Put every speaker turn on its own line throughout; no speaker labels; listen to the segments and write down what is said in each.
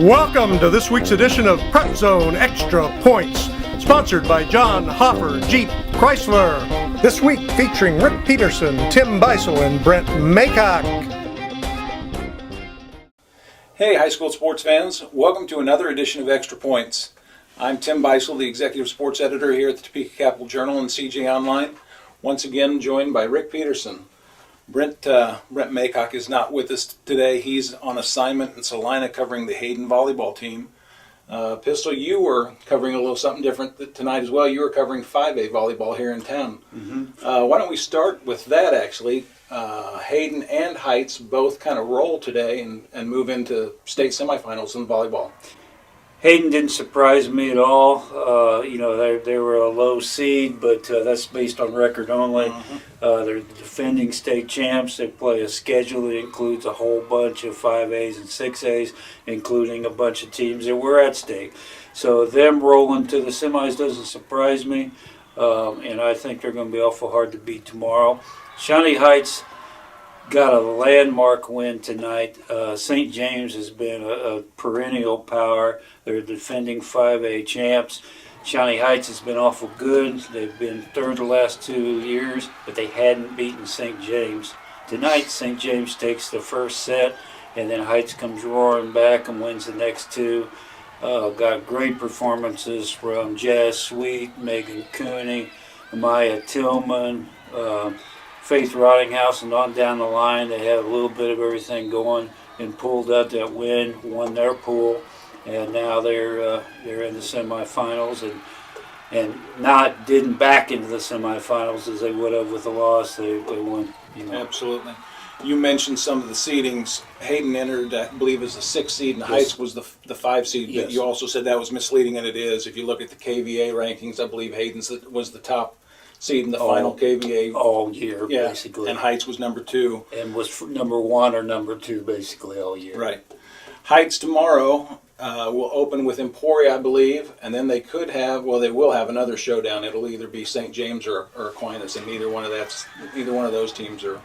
Welcome to this week's edition of Prep Zone Extra Points, sponsored by John Hoffer Jeep Chrysler. This week featuring Rick Peterson, Tim Bisel, and Brent Maycock.
Hey, high school sports fans. Welcome to another edition of Extra Points. I'm Tim Bisel, the executive sports editor here at the Topeka Capital-Journal and CJOnline. Once again, joined by Rick Peterson. Brent Maycock is not with us today. He's on assignment in Salina covering the Hayden volleyball team. Pistol, you were covering a little something different tonight as well. You were covering 5A volleyball here in town. Why don't we start with that, actually. Hayden and Heights both kind of roll today and move into state semifinals in volleyball.
Hayden didn't surprise me at all. They were a low seed, but that's based on record only. They're defending state champs. They play a schedule that includes a whole bunch of 5As and 6As, including a bunch of teams that were at state. So them rolling to the semis doesn't surprise me, and I think they're going to be awful hard to beat tomorrow. Shawnee Heights got a landmark win tonight. St. James has been a perennial power. They're defending 5A champs. Shawnee Heights has been awful good. They've been third the last 2 years, but they hadn't beaten St. James. Tonight, St. James takes the first set, and then Heights comes roaring back and wins the next two. Got great performances from Jazz Sweet, Megan Cooney, Amaya Tillman, Faith Rottinghouse, and on down the line. They had a little bit of everything going and pulled out that win, won their pool, and now they're in the semifinals and didn't back into the semifinals as they would have with the loss. They won.
Absolutely. You mentioned some of the seedings. Hayden entered, I believe, as the 6th seed, and
Yes.
Heights was the 5 seed.
Yes.
But you also said that was misleading, and it is. If you look at the KVA rankings, I believe Hayden's was the top seed in the final KVA
all year, basically.
And Heights was number 2.
And was number 1 or number 2 basically all year.
Right. Heights tomorrow will open with Emporia, I believe, and then they will have another showdown. It'll either be St. James or Aquinas, and neither one of those teams are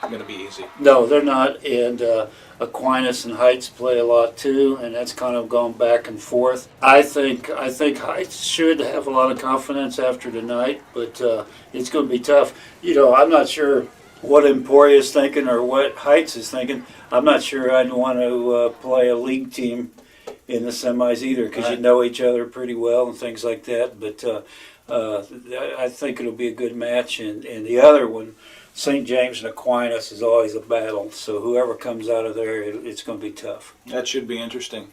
going to be easy.
No, they're not, and Aquinas and Heights play a lot too, and that's kind of gone back and forth. I think Heights should have a lot of confidence after tonight, but it's going to be tough. I'm not sure what Emporia is thinking or what Heights is thinking. I'm not sure I'd want to play a league team in the semis either, because you know each other pretty well and things like that. But I think it'll be a good match, and the other one, St. James and Aquinas, is always a battle. So whoever comes out of there, it's going to be tough.
That should be interesting.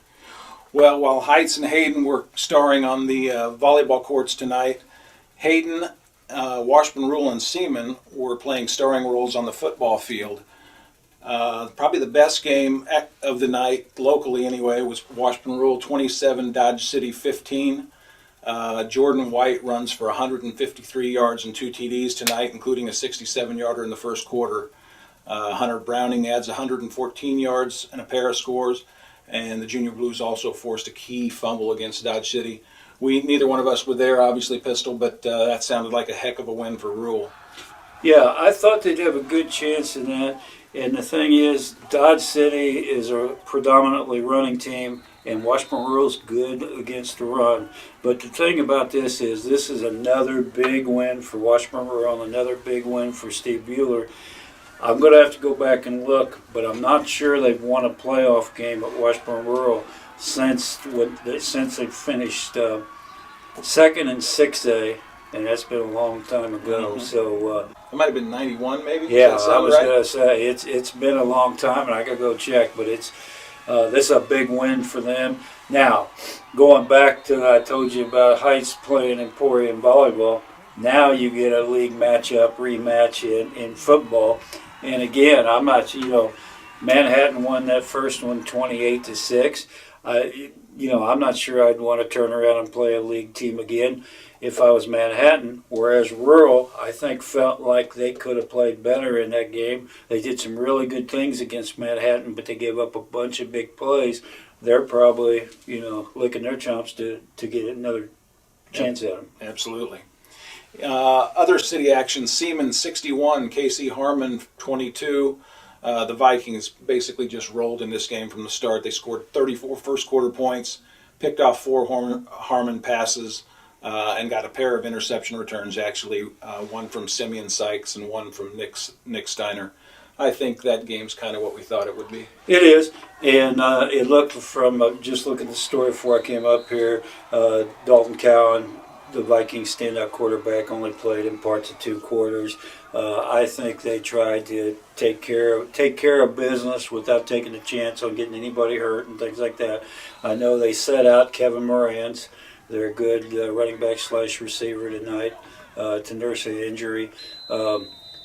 Well, while Heights and Hayden were starring on the volleyball courts tonight, Hayden, Washburn Rural, and Seaman were playing starring roles on the football field. Probably the best game of the night, locally anyway, was Washburn Rural 27, Dodge City 15. Jordan White runs for 153 yards and 2 TDs tonight, including a 67-yarder in the first quarter. Hunter Browning adds 114 yards and a pair of scores, and the Junior Blues also forced a key fumble against Dodge City. Neither one of us were there, obviously, Pistol, but that sounded like a heck of a win for Rural.
Yeah, I thought they'd have a good chance in that. And the thing is, Dodge City is a predominantly running team, and Washburn Rural's good against the run. But the thing about this is another big win for Washburn Rural, another big win for Steve Bueller. I'm going to have to go back and look, but I'm not sure they've won a playoff game at Washburn Rural since they finished second in 6A. And that's been a long time ago. So
it might have been 91, maybe.
Yeah, I was going to say it's been a long time, and I got to go check. But this is a big win for them. Now, going back to I told you about Heights playing Emporia in volleyball. Now you get a league rematch in football, and again, I'm not. Manhattan won that first one 28-6. I'm not sure I'd want to turn around and play a league team again if I was Manhattan, whereas Rural, I think, felt like they could have played better in that game. They did some really good things against Manhattan, but they gave up a bunch of big plays. They're probably, licking their chops to get another chance at them.
Absolutely. Other city action, Seaman 61, KC Harmon 22. The Vikings basically just rolled in this game from the start. They scored 34 first quarter points, picked off 4 Harmon passes, and got a pair of interception returns, actually, one from Simeon Sykes and one from Nick Steiner. I think that game's kind of what we thought it would be.
It is, and it looked from just looking at the story before I came up here, Dalton Cowan, the Vikings standout quarterback, only played in parts of 2 quarters. I think they tried to take care of business without taking a chance on getting anybody hurt and things like that. I know they set out Kevin Morantz, their good running back / receiver tonight, to nurse an injury.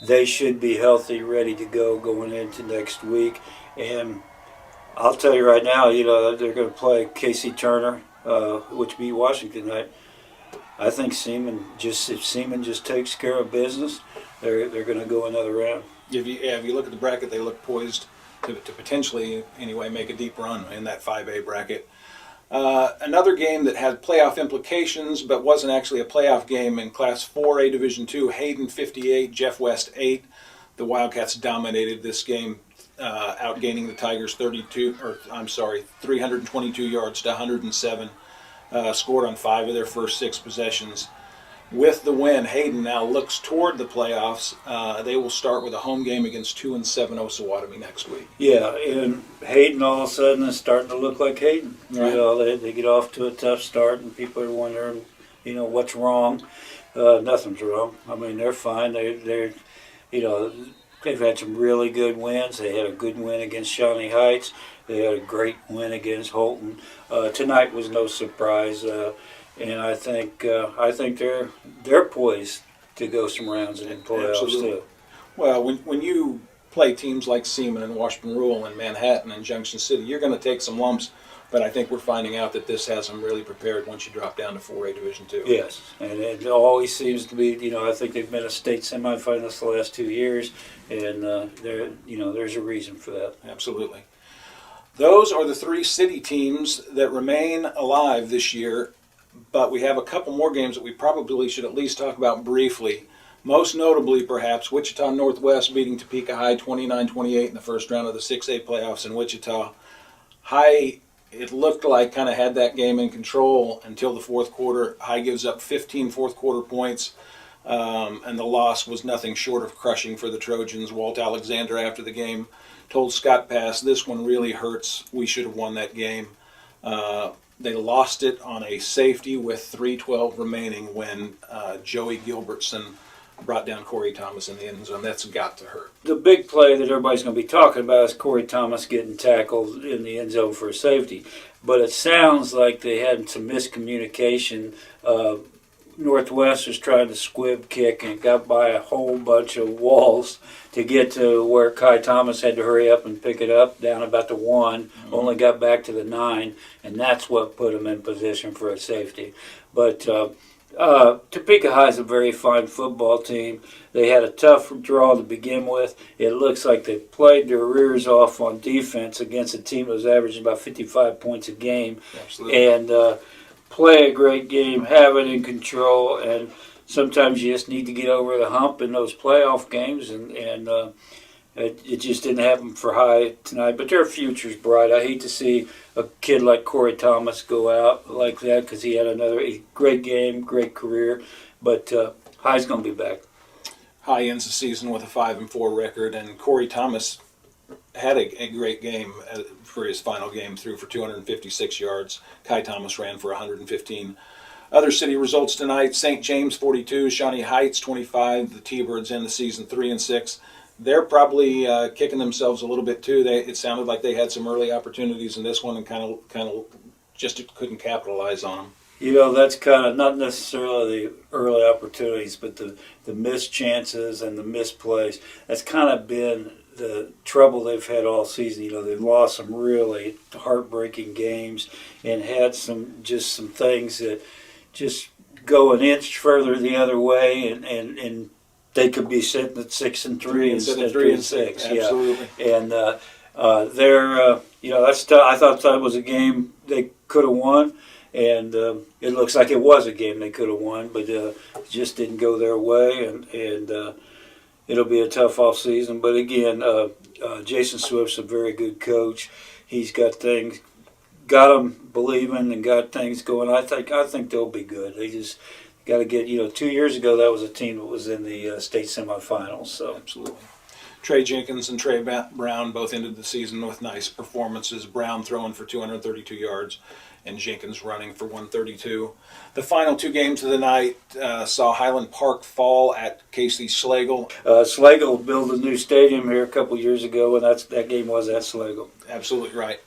They should be healthy, ready to go going into next week. And I'll tell you right now, they're going to play Casey Turner, which beat Washington tonight. I think if Seaman just takes care of business, they're going to go another round.
If you look at the bracket, they look poised to potentially, anyway, make a deep run in that 5A bracket. Another game that had playoff implications but wasn't actually a playoff game in Class 4A Division II, Hayden 58, Jeff West 8. The Wildcats dominated this game, outgaining the Tigers 322 yards to 107. Scored on 5 of their first 6 possessions. With the win, Hayden now looks toward the playoffs. They will start with a home game against 2-7 Osawatomie next week. Yeah,
and Hayden all of a sudden is starting to look like Hayden.
Right.
They get off to a tough start, and people are wondering, what's wrong. Nothing's wrong. I mean, they're fine. They've had some really good wins. They had a good win against Shawnee Heights. They had a great win against Holton. Tonight was no surprise. And I think they're poised to go some rounds in the playoffs too.
Well, when you play teams like Seaman and Washburn Rural and Manhattan and Junction City, you're going to take some lumps. But I think we're finding out that this has them really prepared once you drop down to 4A Division II.
Yes, and it always seems to be. I think they've been a state semifinalist the last 2 years, and there's a reason for that.
Absolutely. Those are the 3 city teams that remain alive this year. But we have a couple more games that we probably should at least talk about briefly. Most notably, perhaps, Wichita Northwest beating Topeka High 29-28 in the first round of the 6A playoffs in Wichita. High, it looked like, kind of had that game in control until the fourth quarter. High gives up 15 fourth quarter points, and the loss was nothing short of crushing for the Trojans. Walt Alexander, after the game, told Scott Pass, "This one really hurts. We should have won that game." They lost it on a safety with 3:12 remaining when Joey Gilbertson brought down Corey Thomas in the end zone. That's got to hurt.
The big play that everybody's going to be talking about is Corey Thomas getting tackled in the end zone for a safety. But it sounds like they had some miscommunication. Northwest was trying to squib kick and got by a whole bunch of walls to get to where Kai Thomas had to hurry up and pick it up down about the 1, only got back to the 9, and that's what put him in position for a safety. But Topeka High is a very fine football team. They had a tough draw to begin with. It looks like they played their rears off on defense against a team that was averaging about 55 points a game.
Absolutely.
And play a great game, have it in control, and sometimes you just need to get over the hump in those playoff games, and it just didn't happen for High tonight. But their future's bright. I hate to see a kid like Corey Thomas go out like that because he had another great game, great career. But High's going to be back.
High ends the season with a 5-4 record, and Corey Thomas had a great game for his final game, threw for 256 yards. Kai Thomas ran for 115. Other city results tonight: St. James 42, Shawnee Heights 25. The T-Birds end the season 3-6. They're probably kicking themselves a little bit too. It sounded like they had some early opportunities in this one and kind of just couldn't capitalize on them.
That's kind of not necessarily the early opportunities, but the missed chances and the missed plays. That's kind of been the trouble they've had all season. They've lost some really heartbreaking games and had some things that just go an inch further the other way, and they could be sitting at 6-3 instead of 3-6.
Absolutely.
Yeah, and they're that's tough. I thought that was a game they could have won, and it looks like it was a game they could have won, but it just didn't go their way, and it'll be a tough off season. But again, Jason Swift's a very good coach. He's got them believing and got things going. I think they'll be good. They just got to get, 2 years ago that was a team that was in the state semifinals. So
Absolutely. Trey Jenkins and Trey Brown both ended the season with nice performances. Brown throwing for 232 yards and Jenkins running for 132. The final two games of the night saw Highland Park fall at Casey Slagle.
Slagle built a new stadium here a couple years ago, and that game was at Slagle.
Absolutely right.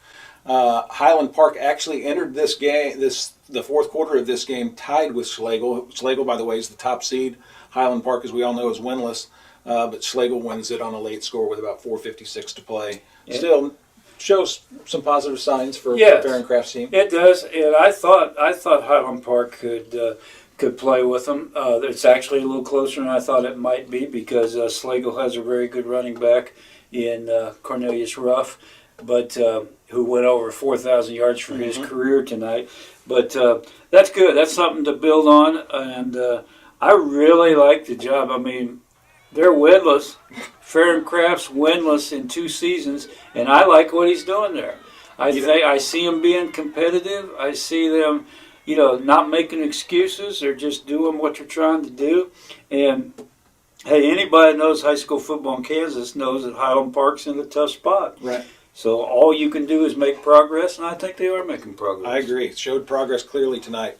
Highland Park actually entered this game, the fourth quarter of this game, tied with Slagle. Slagle, by the way, is the top seed. Highland Park, as we all know, is winless, but Slagle wins it on a late score with about 4:56 to play.
Yeah.
Still shows some positive signs for
Yes,
Fair and Craft's team.
It does, and I thought Highland Park could play with them. It's actually a little closer than I thought it might be because Slagle has a very good running back in Cornelius Ruff, but who went over 4,000 yards for his career tonight. But that's good. That's something to build on, and I really like the job. I mean, they're winless. Fair and Craft's winless in 2 seasons, and I like what he's doing there. I see him being competitive. I see them, not making excuses. They're just doing what they're trying to do. And hey, anybody that knows high school football in Kansas knows that Highland Park's in a tough spot.
Right.
So all you can do is make progress, and I think they are making progress.
I agree. Showed progress clearly tonight.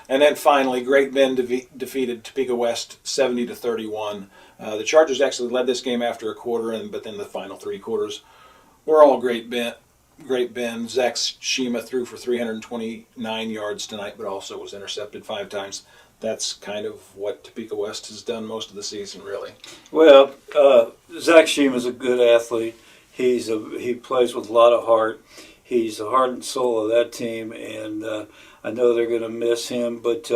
And then finally, Great Bend defeated Topeka West 70-31. The Chargers actually led this game after a quarter, but then the final 3 quarters were all Great Bend. Zach Shima threw for 329 yards tonight, but also was intercepted 5 times. That's kind of what Topeka West has done most of the season, really.
Well, Zach Shima's a good athlete. He plays with a lot of heart. He's the heart and soul of that team, and I know they're going to miss him. But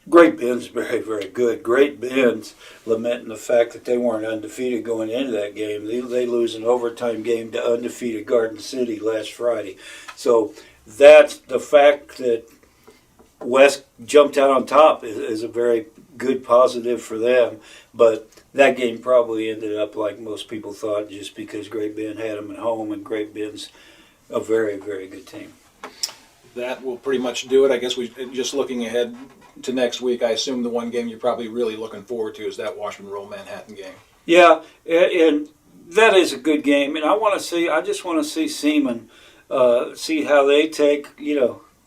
Great Bend's very, very good. Great Bend's lamenting the fact that they weren't undefeated going into that game. They lose an overtime game to undefeated Garden City last Friday. So that's the fact that West jumped out on top is a very good positive for them. But that game probably ended up like most people thought, just because Great Bend had them at home, and Great Bend's a very, very good team.
That will pretty much do it. I guess we just looking ahead to next week, I assume the one game you're probably really looking forward to is that Washburn Roll Manhattan game.
Yeah, and that is a good game, and I just want to see Seaman, see how they take,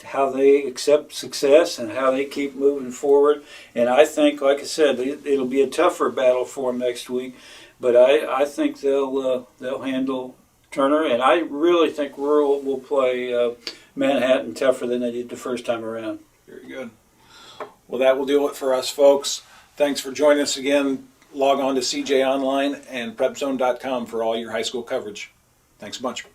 how they accept success and how they keep moving forward. And I think, like I said, it'll be a tougher battle for them next week, but I think they'll handle Turner, and I really think Rural will play Manhattan tougher than they did the first time around.
Very good. Well, that will do it for us, folks. Thanks for joining us again. Log on to CJOnline and PrepZone.com for all your high school coverage. Thanks a bunch.